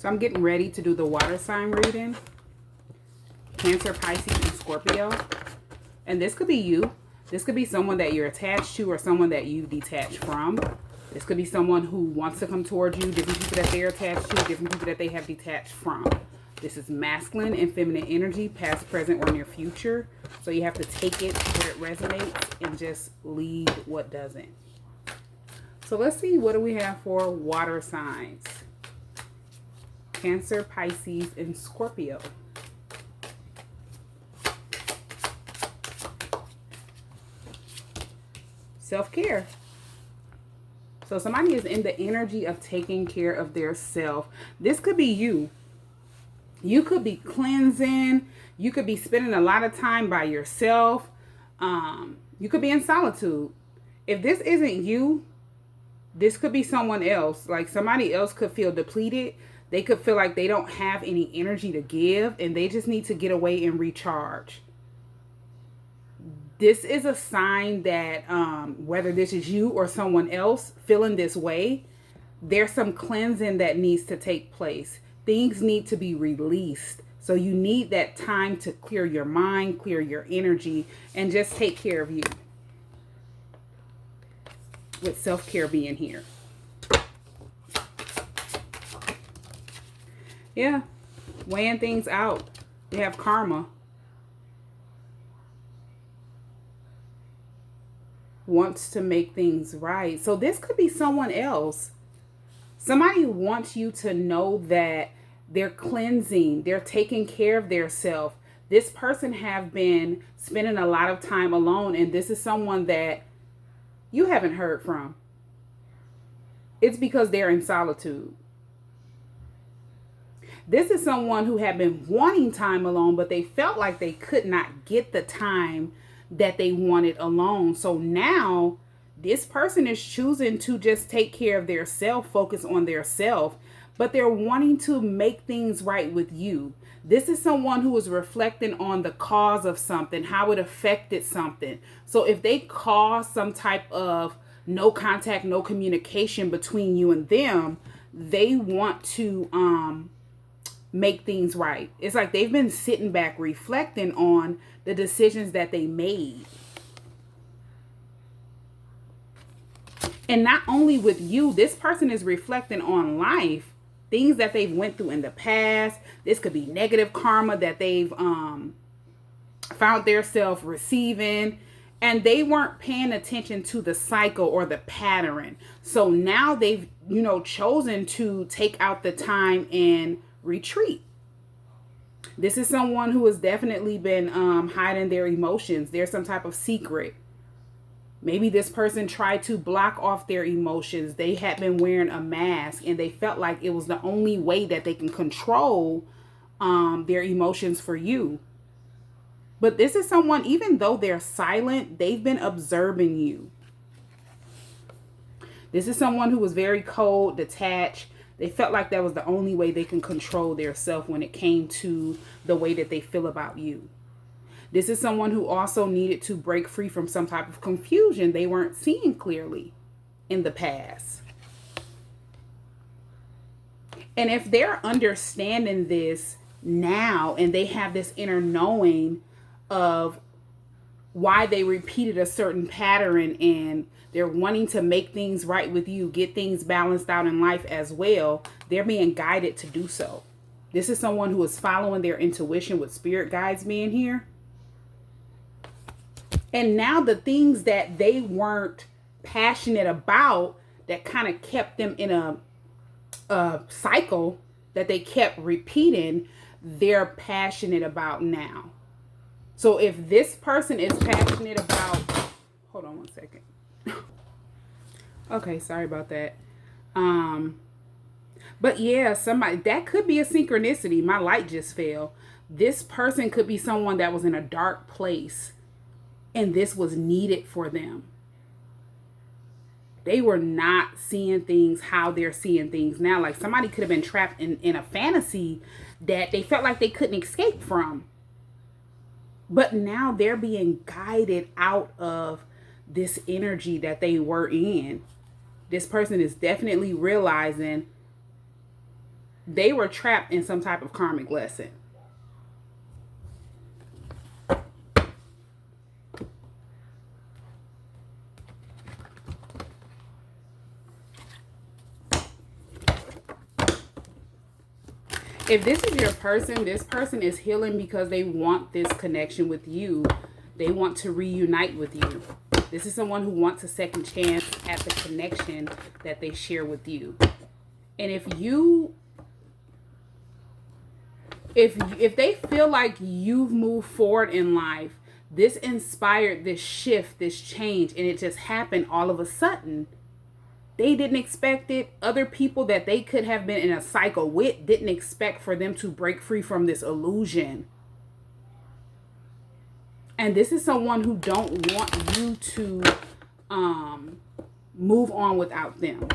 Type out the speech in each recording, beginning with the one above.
So I'm getting ready to do the water sign reading. Cancer, Pisces, and Scorpio. And this could be you. This could be someone that you're attached to or someone that you've detached from. This could be someone who wants to come towards you, different people that they're attached to, different people that they have detached from. This is masculine and feminine energy, past, present, or near future. So you have to take it where it resonates and just leave what doesn't. So let's see, what do we have for water signs? Cancer, Pisces, and Scorpio. Self-care. So somebody is in the energy of taking care of their self. This could be you. You could be cleansing. You could be spending a lot of time by yourself. You could be in solitude. If this isn't you, this could be someone else. Like somebody else could feel depleted. They could feel like they don't have any energy to give and they just need to get away and recharge. This is a sign that whether this is you or someone else feeling this way, there's some cleansing that needs to take place. Things need to be released. So you need that time to clear your mind, clear your energy, and just take care of you. With self-care being here. Yeah, weighing things out. We have karma. Wants to make things right. So this could be someone else. Somebody wants you to know that they're cleansing, they're taking care of their self. This person have been spending a lot of time alone, and this is someone that you haven't heard from. It's because they're in solitude. This is someone who had been wanting time alone, but they felt like they could not get the time that they wanted alone. So now this person is choosing to just take care of their self, focus on their self, but they're wanting to make things right with you. This is someone who is reflecting on the cause of something, how it affected something. So if they cause some type of no contact, no communication between you and them, they want to make things right. It's like they've been sitting back reflecting on the decisions that they made. And not only with you, this person is reflecting on life, things that they've went through in the past. This could be negative karma that they've found themselves receiving, and they weren't paying attention to the cycle or the pattern. So now they've, chosen to take out the time and retreat. This is someone who has definitely been hiding their emotions. There's some type of secret. Maybe this person tried to block off their emotions. They had been wearing a mask and they felt like it was the only way that they can control their emotions for you. But this is someone, even though they're silent, they've been observing you. This is someone who was very cold, detached. They felt like that was the only way they can control their self when it came to the way that they feel about you. This is someone who also needed to break free from some type of confusion they weren't seeing clearly in the past. And if they're understanding this now and they have this inner knowing of why they repeated a certain pattern and they're wanting to make things right with you, get things balanced out in life as well, they're being guided to do so. This is someone who is following their intuition with spirit guides being here. And now the things that they weren't passionate about that kind of kept them in a cycle that they kept repeating, they're passionate about now. So if this person is passionate about, hold on one second. Okay, sorry about that. But yeah, somebody, that could be a synchronicity. My light just fell. This person could be someone that was in a dark place and this was needed for them. They were not seeing things how they're seeing things now. Like somebody could have been trapped in a fantasy that they felt like they couldn't escape from. But now they're being guided out of this energy that they were in. This person is definitely realizing They were trapped in some type of karmic lesson. If this is your person, this person is healing because they want this connection with you. They want to reunite with you. This is someone who wants a second chance at the connection that they share with you. And if they feel like you've moved forward in life, this inspired this shift, this change, and it just happened all of a sudden. They didn't expect it. Other people that they could have been in a cycle with didn't expect for them to break free from this illusion. And this is someone who don't want you to move on without them.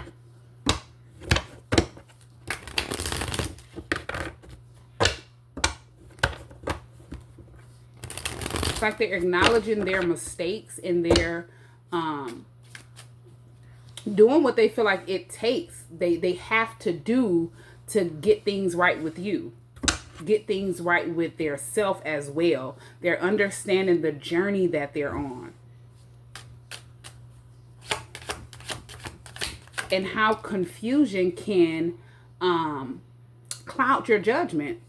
It's like they're acknowledging their mistakes and they're doing what they feel like it takes. They have to do to get things right with you. Get things right with their self as well. They're understanding the journey that they're on. And how confusion can cloud your judgment.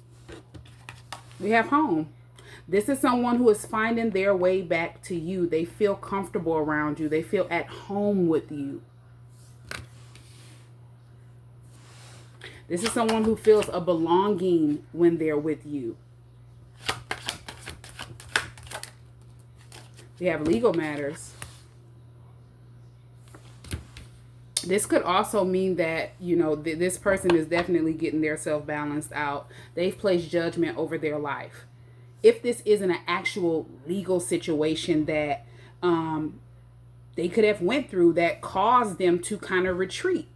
We have home. This is someone who is finding their way back to you. They feel comfortable around you. They feel at home with you. This is someone who feels a belonging when they're with you. We have legal matters. This could also mean that, you know, this person is definitely getting their self balanced out. They've placed judgment over their life. If this isn't an actual legal situation that they could have went through that caused them to kind of retreat.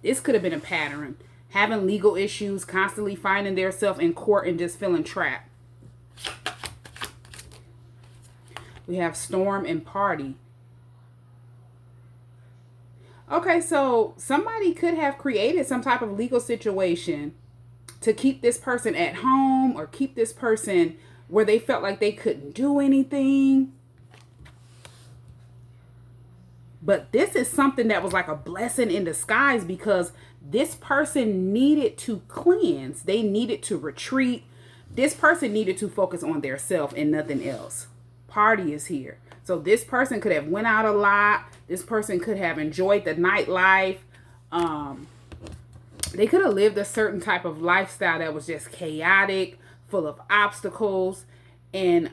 This could have been a pattern. Having legal issues, constantly finding themselves in court and just feeling trapped. We have storm and party. Okay, so somebody could have created some type of legal situation to keep this person at home or keep this person where they felt like they couldn't do anything. But this is something that was like a blessing in disguise because this person needed to cleanse. They needed to retreat. This person needed to focus on their self and nothing else. Party is here. So this person could have went out a lot. This person could have enjoyed the nightlife. They could have lived a certain type of lifestyle that was just chaotic, full of obstacles. And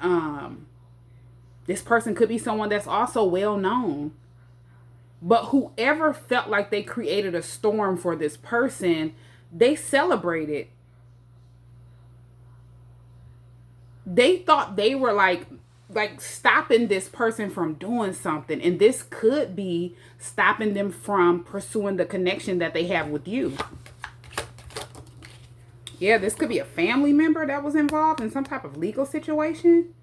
this person could be someone that's also well known. But whoever felt like they created a storm for this person, they celebrated. They thought they were like stopping this person from doing something. And this could be stopping them from pursuing the connection that they have with you. Yeah, this could be a family member that was involved in some type of legal situation.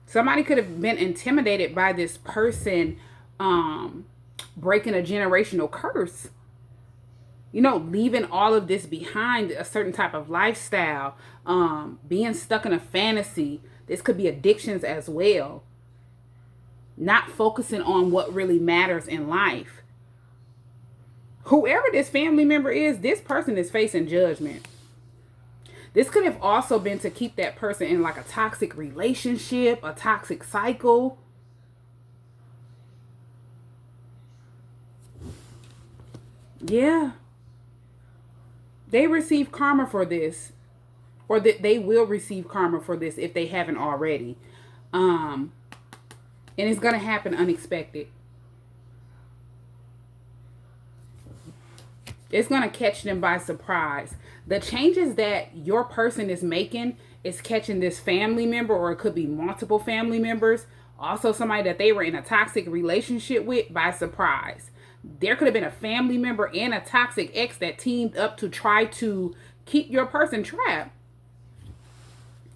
Somebody could have been intimidated by this person breaking a generational curse. You know, leaving all of this behind, a certain type of lifestyle, being stuck in a fantasy. This could be addictions as well. Not focusing on what really matters in life. Whoever this family member is, this person is facing judgment. This could have also been to keep that person in like a toxic relationship, a toxic cycle. Yeah. They receive karma for this. Or that they will receive karma for this if they haven't already. And it's going to happen unexpected. It's going to catch them by surprise. The changes that your person is making is catching this family member, or it could be multiple family members. Also somebody that they were in a toxic relationship with by surprise. There could have been a family member and a toxic ex that teamed up to try to keep your person trapped.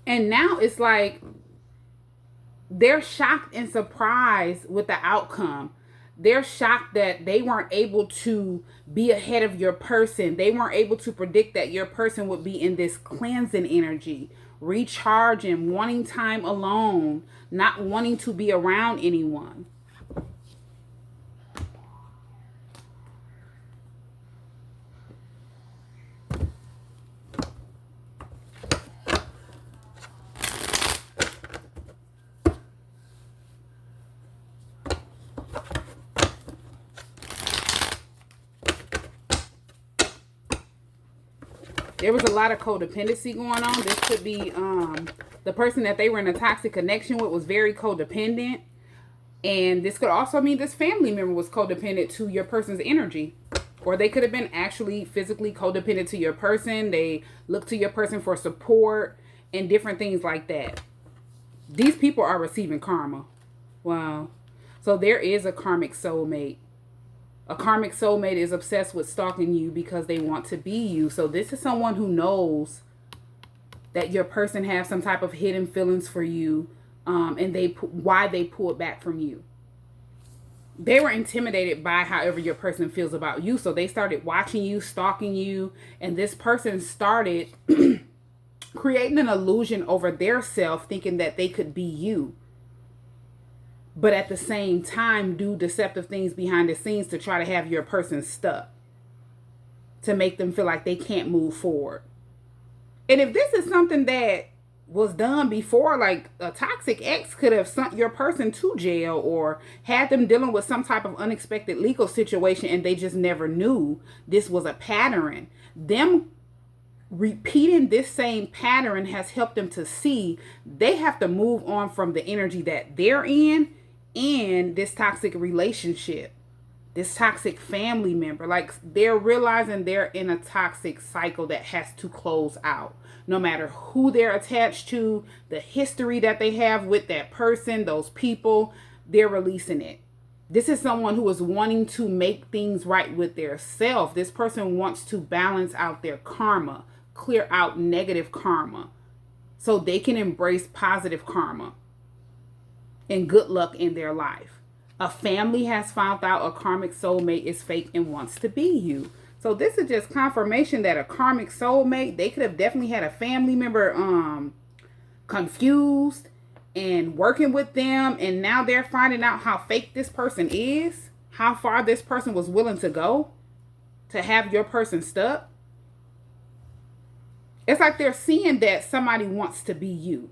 And now it's like they're shocked and surprised with the outcome. They're shocked that they weren't able to be ahead of your person. They weren't able to predict that your person would be in this cleansing energy, recharging, wanting time alone, not wanting to be around anyone. There was a lot of codependency going on. This could be the person that they were in a toxic connection with was very codependent. And this could also mean this family member was codependent to your person's energy. Or they could have been actually physically codependent to your person. They look to your person for support and different things like that. These people are receiving karma. Wow. So there is a karmic soulmate. A karmic soulmate is obsessed with stalking you because they want to be you. So this is someone who knows that your person has some type of hidden feelings for you, and why they pulled back from you. They were intimidated by however your person feels about you. So they started watching you, stalking you, and this person started creating an illusion over their self, thinking that they could be you. But at the same time, do deceptive things behind the scenes to try to have your person stuck, to make them feel like they can't move forward. And if this is something that was done before, like a toxic ex could have sent your person to jail or had them dealing with some type of unexpected legal situation and they just never knew this was a pattern. Them repeating this same pattern has helped them to see they have to move on from the energy that they're in and this toxic relationship, this toxic family member. Like, they're realizing they're in a toxic cycle that has to close out. No matter who they're attached to, the history that they have with that person, those people, they're releasing it. This is someone who is wanting to make things right with their self. This person wants to balance out their karma, clear out negative karma, so they can embrace positive karma and good luck in their life. A family has found out a karmic soulmate is fake and wants to be you. So this is just confirmation that a karmic soulmate, they could have definitely had a family member confused and working with them, and now they're finding out how fake this person is, how far this person was willing to go to have your person stuck. It's like they're seeing that somebody wants to be you.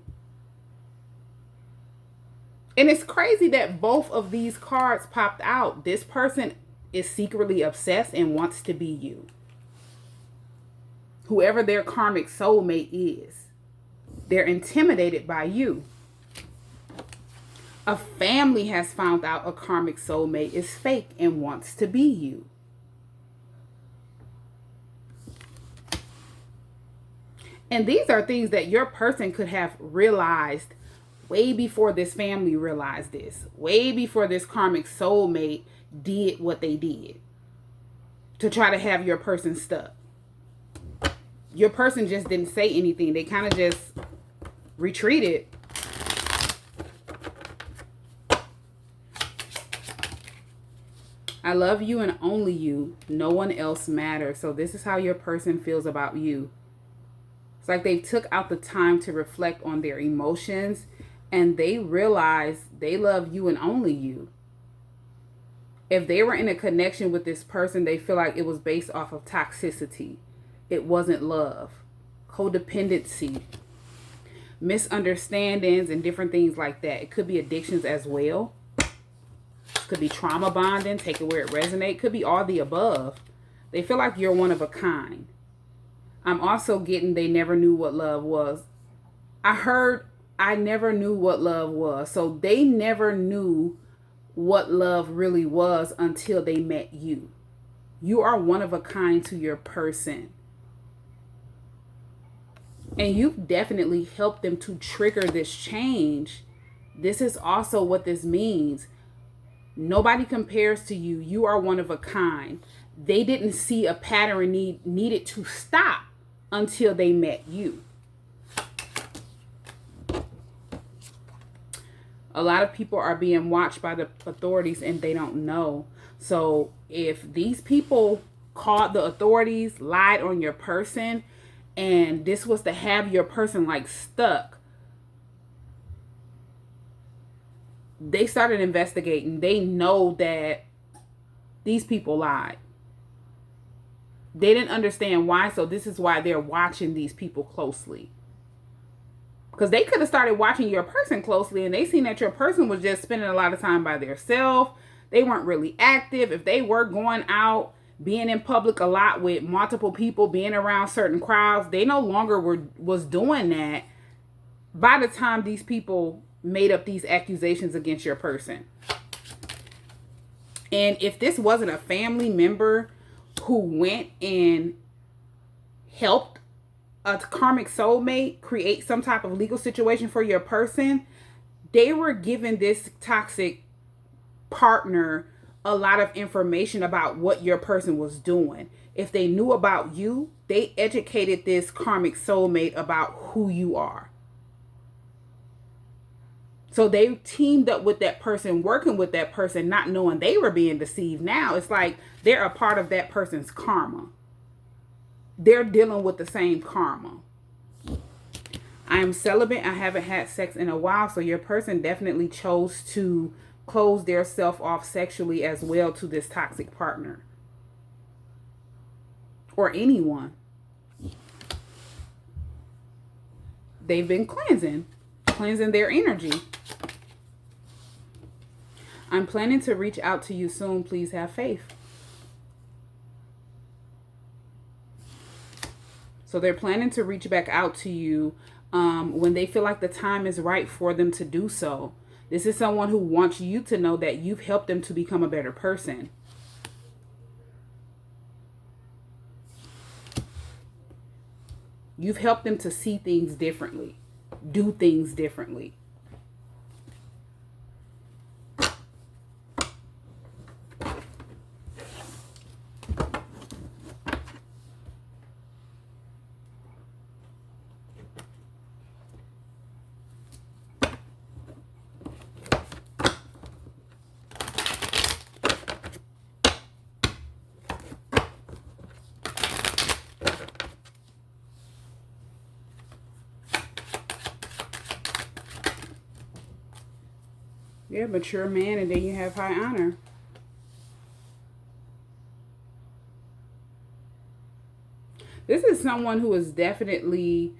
And it's crazy that both of these cards popped out. This person is secretly obsessed and wants to be you. Whoever their karmic soulmate is, they're intimidated by you. A family has found out a karmic soulmate is fake and wants to be you. And these are things that your person could have realized way before this family realized this. Way before this karmic soulmate did what they did to try to have your person stuck. Your person just didn't say anything. They kind of just retreated. I love you and only you. No one else matters. So this is how your person feels about you. It's like they took out the time to reflect on their emotions, and they realize they love you and only you. If they were in a connection with this person, they feel like it was based off of toxicity. It wasn't love. Codependency. Misunderstandings and different things like that. It could be addictions as well. It could be trauma bonding. Take it where it resonates. It could be all the above. They feel like you're one of a kind. I'm also getting they never knew what love was. I heard I never knew what love was. So they never knew what love really was until they met you. You are one of a kind to your person. And you've definitely helped them to trigger this change. This is also what this means. Nobody compares to you. You are one of a kind. They didn't see a pattern needed to stop until they met you. A lot of people are being watched by the authorities and they don't know. So if these people called the authorities, lied on your person, and this was to have your person like stuck, they started investigating. They know that these people lied. They didn't understand why, so this is why they're watching these people closely. Because they could have started watching your person closely and they seen that your person was just spending a lot of time by themselves. They weren't really active. If they were going out, being in public a lot with multiple people, being around certain crowds, they no longer was doing that by the time these people made up these accusations against your person. And if this wasn't a family member who went and helped a karmic soulmate create some type of legal situation for your person, they were giving this toxic partner a lot of information about what your person was doing. If they knew about you, they educated this karmic soulmate about who you are. So they teamed up with that person, working with that person, not knowing they were being deceived. Now it's like they're a part of that person's karma. They're dealing with the same karma. I am celibate. I haven't had sex in a while. So your person definitely chose to close their self off sexually as well to this toxic partner. Or anyone. They've been cleansing their energy. I'm planning to reach out to you soon. Please have faith. So they're planning to reach back out to you when they feel like the time is right for them to do so. This is someone who wants you to know that you've helped them to become a better person. You've helped them to see things differently, do things differently. Yeah, mature man, and then you have high honor. This is someone who is definitely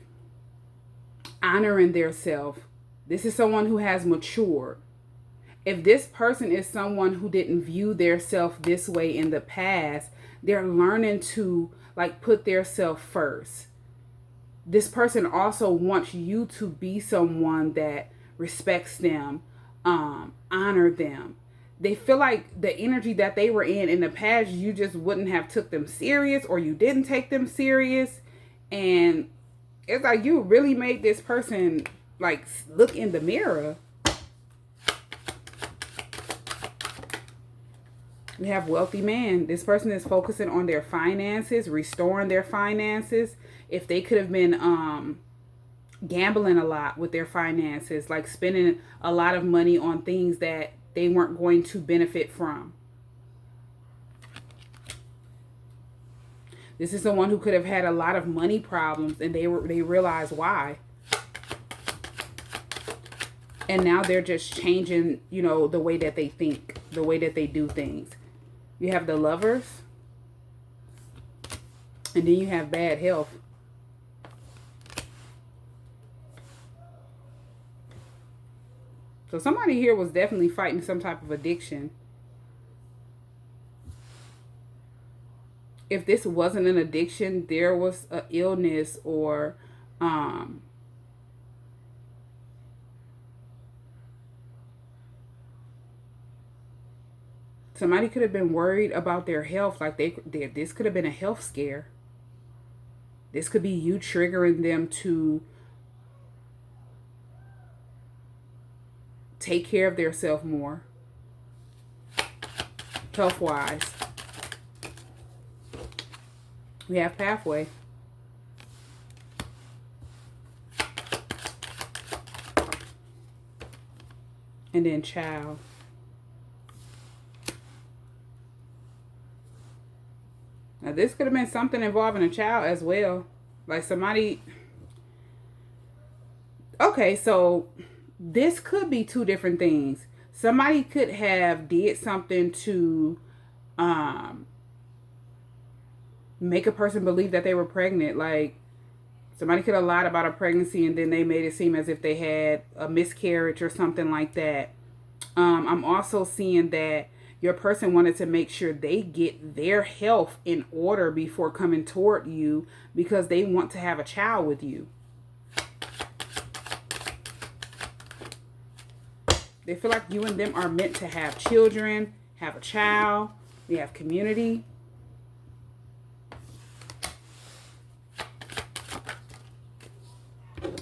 honoring their self. This is someone who has matured. If this person is someone who didn't view their self this way in the past, they're learning to like put their self first. This person also wants you to be someone that respects them, honor them. They feel like the energy that they were in the past, you just wouldn't have took them serious, or you didn't take them serious. And it's like you really made this person like look in the mirror. We have wealthy man. This person is focusing on their finances, restoring their finances. If they could have been gambling a lot with their finances, like spending a lot of money on things that they weren't going to benefit from. This is someone who could have had a lot of money problems and they realized why. And now they're just changing, you know, the way that they think, the way that they do things. You have the Lovers. And then you have bad health. So somebody here was definitely fighting some type of addiction. If this wasn't an addiction, there was an illness or somebody could have been worried about their health. Like this could have been a health scare. This could be you triggering them to take care of themselves more, health-wise. We have pathway. And then child. Now this could have been something involving a child as well. Like somebody. Okay, so this could be two different things. Somebody could have did something to um make a person believe that they were pregnant. Like somebody could have lied about a pregnancy and then they made it seem as if they had a miscarriage or something like that. I'm also seeing that your person wanted to make sure they get their health in order before coming toward you because they want to have a child with you. They feel like you and them are meant to have children, have a child, we have community.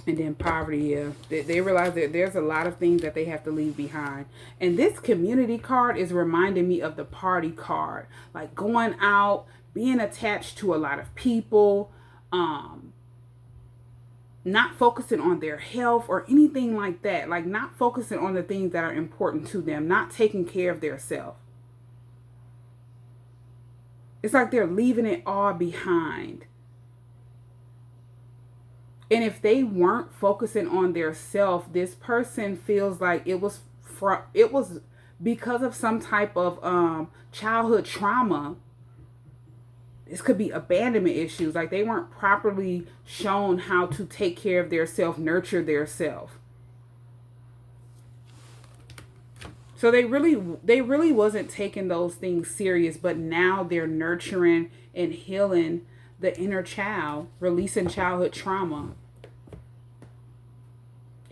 And then poverty, yeah. They realize that there's a lot of things that they have to leave behind. And this community card is reminding me of the party card. Like going out, being attached to a lot of people, not focusing on their health or anything like that. Like not focusing on the things that are important to them, not taking care of their self. It's like they're leaving it all behind. And if they weren't focusing on their self, this person feels like it was because of some type of childhood trauma. This could be abandonment issues, like they weren't properly shown how to take care of their self, nurture their self. So they really wasn't taking those things serious, but now they're nurturing and healing the inner child, releasing childhood trauma,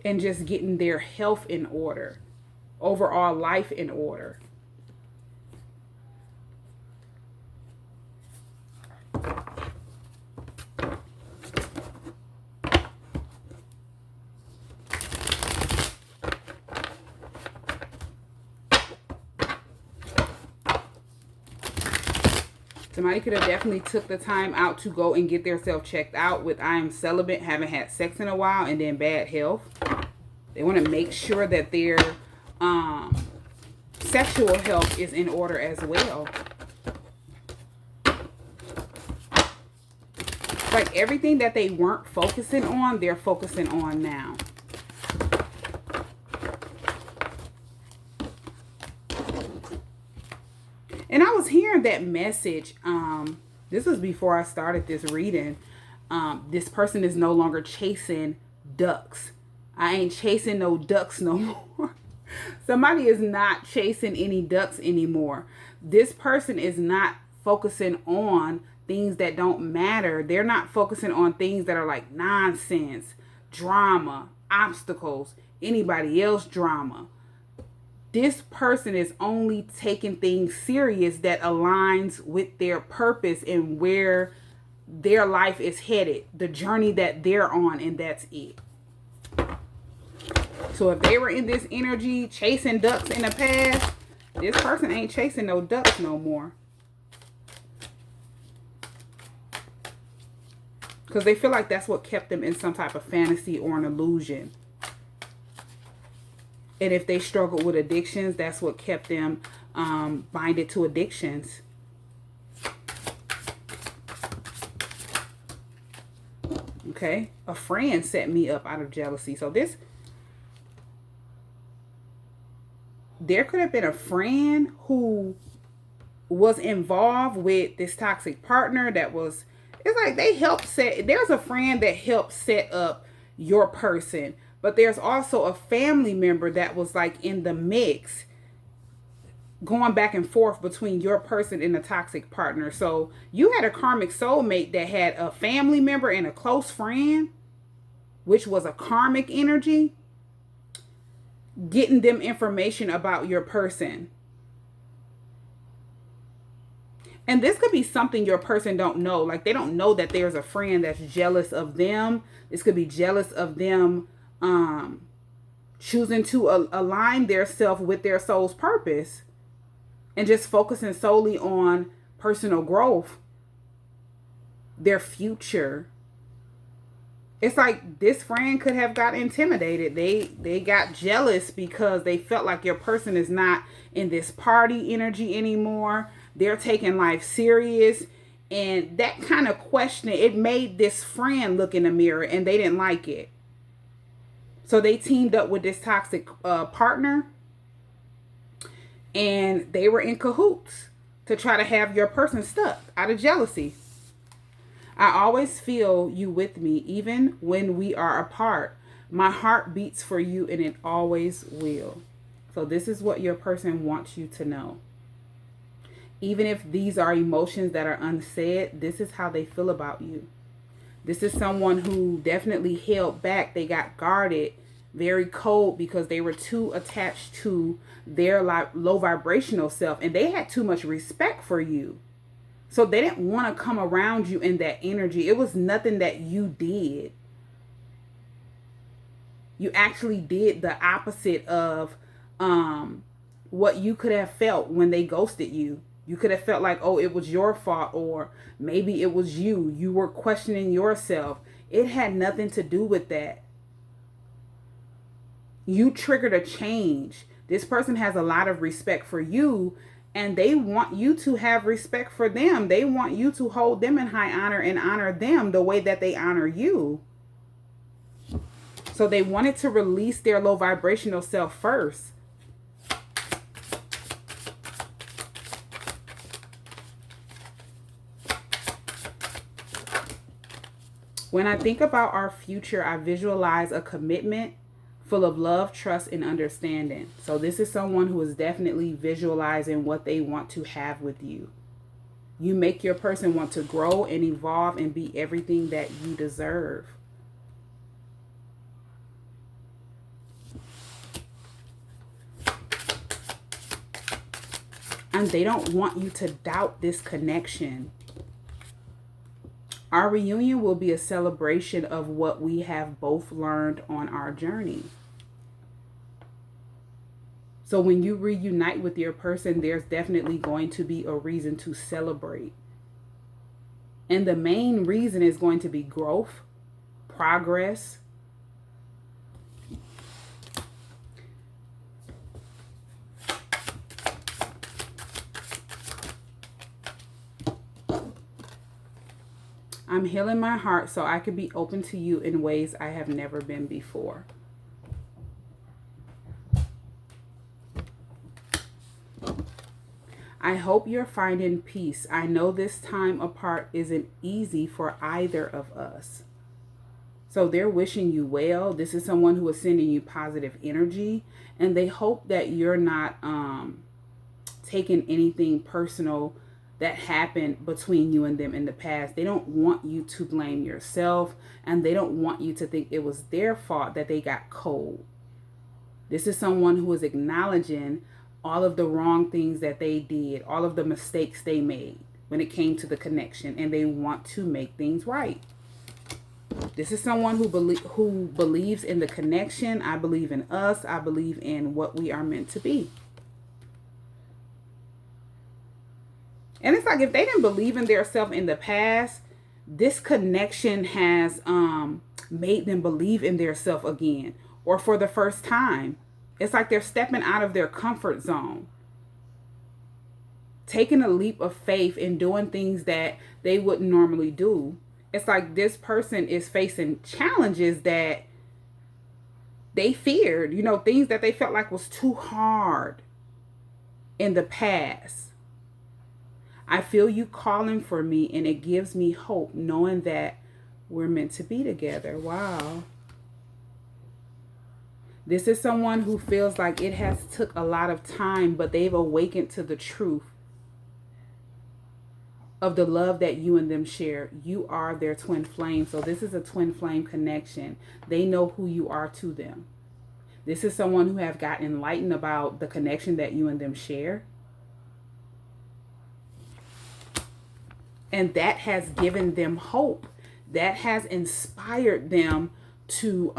and just getting their health in order, overall life in order. Somebody could have definitely took the time out to go and get themselves checked out with I am celibate, haven't had sex in a while, and then bad health. They want to make sure that their sexual health is in order as well. Like everything that they weren't focusing on, they're focusing on now. And I was hearing that message. This was before I started this reading. This person is no longer chasing ducks. I ain't chasing no ducks no more. Somebody is not chasing any ducks anymore. This person is not focusing on things that don't matter. They're not focusing on things that are like nonsense, drama, obstacles, anybody else drama. This person is only taking things serious that aligns with their purpose and where their life is headed, the journey that they're on, and that's it. So if they were in this energy chasing ducks in the past, this person ain't chasing no ducks no more. Because they feel like that's what kept them in some type of fantasy or an illusion. And if they struggled with addictions, that's what kept them binded to addictions. Okay. A friend set me up out of jealousy. So there could have been a friend who was involved with this toxic partner that was, it's like they helped there's a friend that helped set up your person. But there's also a family member that was like in the mix, going back and forth between your person and a toxic partner. So you had a karmic soulmate that had a family member and a close friend, which was a karmic energy, getting them information about your person. And this could be something your person don't know. Like they don't know that there's a friend that's jealous of them. This could be jealous of them choosing to align their self with their soul's purpose and just focusing solely on personal growth, their future. It's like this friend could have got intimidated. They got jealous because they felt like your person is not in this party energy anymore. They're taking life serious. And that kind of question, it made this friend look in the mirror and they didn't like it. So they teamed up with this toxic partner, and they were in cahoots to try to have your person stuck out of jealousy. I always feel you with me, even when we are apart. My heart beats for you, and it always will. So, this is what your person wants you to know. Even if these are emotions that are unsaid, this is how they feel about you. This is someone who definitely held back. They got guarded, very cold, because they were too attached to their low vibrational self, and they had too much respect for you. So they didn't want to come around you in that energy. It was nothing that you did. You actually did the opposite of what you could have felt when they ghosted you. You could have felt like, oh, it was your fault, or maybe it was you. You were questioning yourself. It had nothing to do with that. You triggered a change. This person has a lot of respect for you, and they want you to have respect for them. They want you to hold them in high honor and honor them the way that they honor you. So they wanted to release their low vibrational self first. When I think about our future, I visualize a commitment full of love, trust, and understanding. So this is someone who is definitely visualizing what they want to have with you. You make your person want to grow and evolve and be everything that you deserve. And they don't want you to doubt this connection. Our reunion will be a celebration of what we have both learned on our journey. So when you reunite with your person, there's definitely going to be a reason to celebrate. And the main reason is going to be growth, progress. I'm healing my heart so I can be open to you in ways I have never been before. I hope you're finding peace. I know this time apart isn't easy for either of us. So they're wishing you well. This is someone who is sending you positive energy, and they hope that you're not taking anything personal that happened between you and them in the past. They don't want you to blame yourself, and they don't want you to think it was their fault that they got cold. This is someone who is acknowledging all of the wrong things that they did, all of the mistakes they made when it came to the connection, and they want to make things right. This is someone who believes in the connection. I believe in us. I believe in what we are meant to be. And it's like if they didn't believe in themselves in the past, this connection has made them believe in themselves again, or for the first time. It's like they're stepping out of their comfort zone, taking a leap of faith and doing things that they wouldn't normally do. It's like this person is facing challenges that they feared, things that they felt like was too hard in the past. I feel you calling for me, and it gives me hope knowing that we're meant to be together. Wow. This is someone who feels like it has took a lot of time, but they've awakened to the truth of the love that you and them share. You are their twin flame. So this is a twin flame connection. They know who you are to them. This is someone who have gotten enlightened about the connection that you and them share. And that has given them hope. That has inspired them to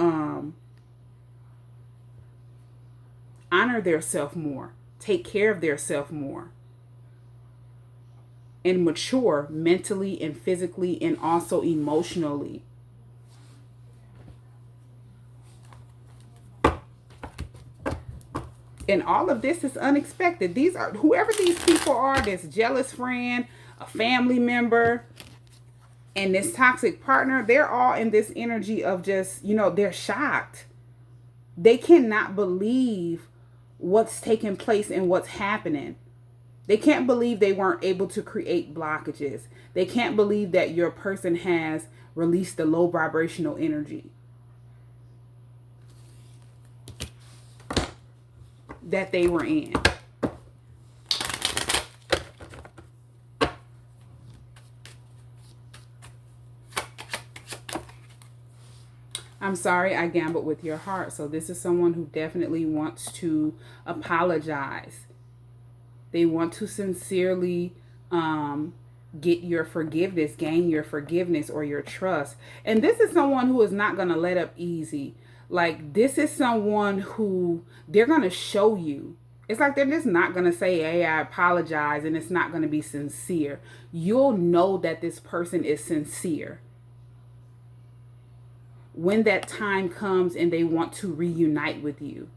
honor their self more, take care of their self more, and mature mentally and physically and also emotionally. And all of this is unexpected. These are, whoever these people are, this jealous friend, a family member, and this toxic partner, they're all in this energy of just, they're shocked. They cannot believe what's taking place and what's happening. They can't believe they weren't able to create blockages. They can't believe that your person has released the low vibrational energy that they were in. I'm sorry I gambled with your heart. So this is someone who definitely wants to apologize. They want to sincerely get your forgiveness, gain your forgiveness or your trust. And this is someone who is not going to let up easy. Like, this is someone who they're going to show you. It's like they're just not going to say, hey, I apologize, and it's not going to be sincere. You'll know that this person is sincere when that time comes and they want to reunite with you.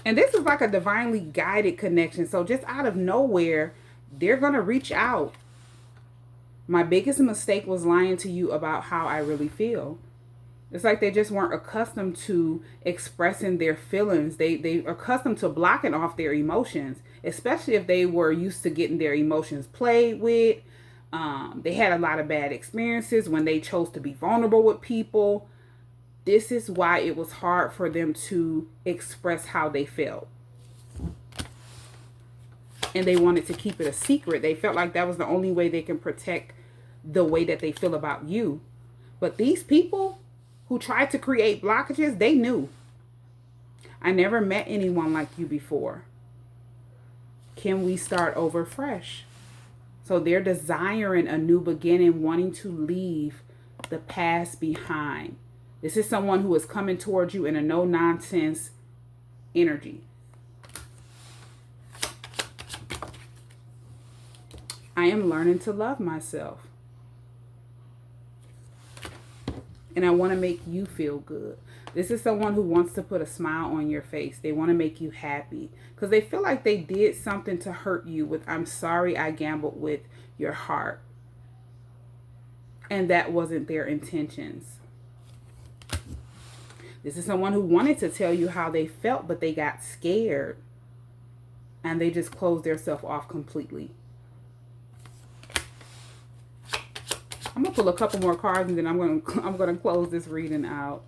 And this is like a divinely guided connection. So just out of nowhere, they're going to reach out. My biggest mistake was lying to you about how I really feel. It's like they just weren't accustomed to expressing their feelings. They are accustomed to blocking off their emotions, especially if they were used to getting their emotions played with. They had a lot of bad experiences when they chose to be vulnerable with people. This is why it was hard for them to express how they felt. And they wanted to keep it a secret. They felt like that was the only way they can protect the way that they feel about you. But these people who tried to create blockages, they knew. I never met anyone like you before. Can we start over fresh? So they're desiring a new beginning, wanting to leave the past behind. This is someone who is coming towards you in a no-nonsense energy. I am learning to love myself. And I want to make you feel good. This is someone who wants to put a smile on your face. They want to make you happy because they feel like they did something to hurt you with, I'm sorry I gambled with your heart. And that wasn't their intentions. This is someone who wanted to tell you how they felt, but they got scared. And they just closed themselves off completely. I'm going to pull a couple more cards and then I'm going to close this reading out.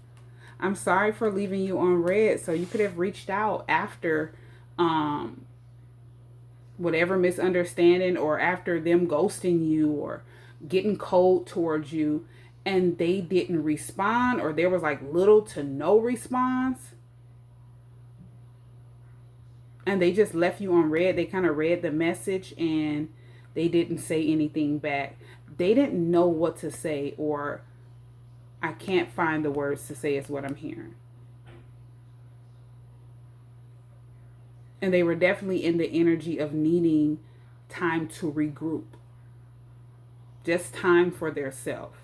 I'm sorry for leaving you on red. So you could have reached out after whatever misunderstanding, or after them ghosting you or getting cold towards you, and they didn't respond, or there was like little to no response. And they just left you on red. They kind of read the message and they didn't say anything back. They didn't know what to say, or I can't find the words to say is what I'm hearing. And they were definitely in the energy of needing time to regroup. Just time for their self.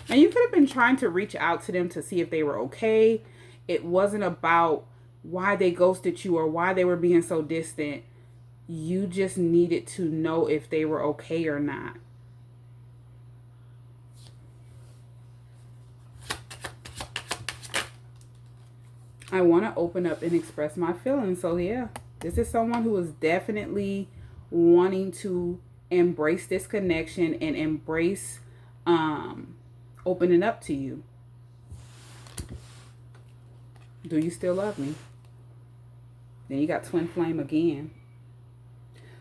And you could have been trying to reach out to them to see if they were okay. It wasn't about why they ghosted you or why they were being so distant. You just needed to know if they were okay or not. I want to open up and express my feelings. So yeah, this is someone who is definitely wanting to embrace this connection and embrace opening up to you. Do you still love me? Then you got twin flame again.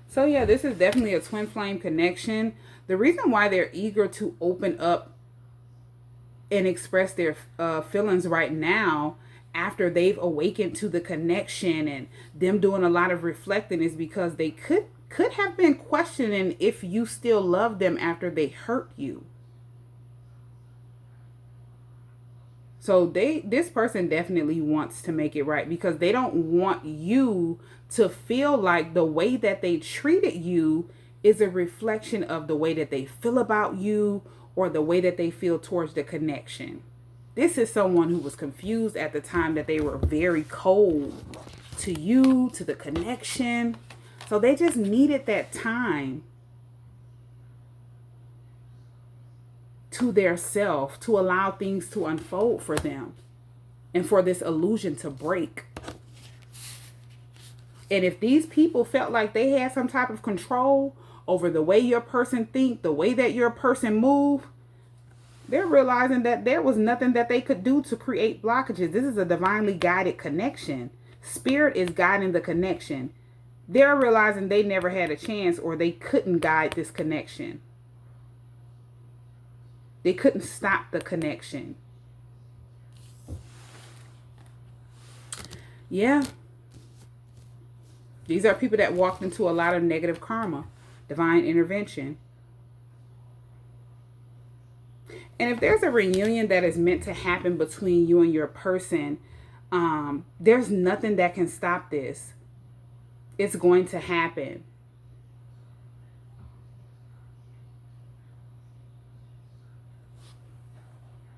So yeah, this is definitely a twin flame connection. The reason why they're eager to open up and express their feelings right now, after they've awakened to the connection and them doing a lot of reflecting, is because they could have been questioning if you still love them after they hurt you. So this person definitely wants to make it right, because they don't want you to feel like the way that they treated you is a reflection of the way that they feel about you or the way that they feel towards the connection. This is someone who was confused at the time that they were very cold to you, to the connection. So they just needed that time to their self to allow things to unfold for them and for this illusion to break. And if these people felt like they had some type of control over the way your person think, the way that your person move, they're realizing that there was nothing that they could do to create blockages. This is a divinely guided connection. Spirit is guiding the connection. They're realizing they never had a chance, or they couldn't guide this connection. They couldn't stop the connection. Yeah. These are people that walked into a lot of negative karma, divine intervention. And if there's a reunion that is meant to happen between you and your person, there's nothing that can stop this. It's going to happen.